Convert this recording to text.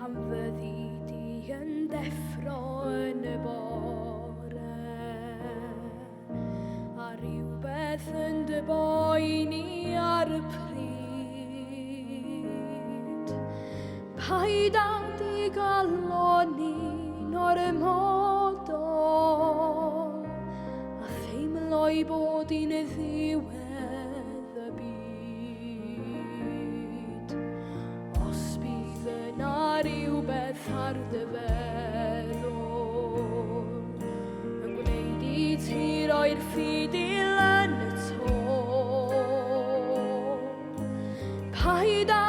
pan fyddi di yn deffro yn y bore, a rhywbeth yn dy boeni ar y pryd. Paid â di galoni'n o'r ymodol, a theimlo i bod i'n y ddiwedd y byd. Os bydd yna rhywbeth ar dy feddwl yn gwneud i ti roi'r ffidil yn y to, paid â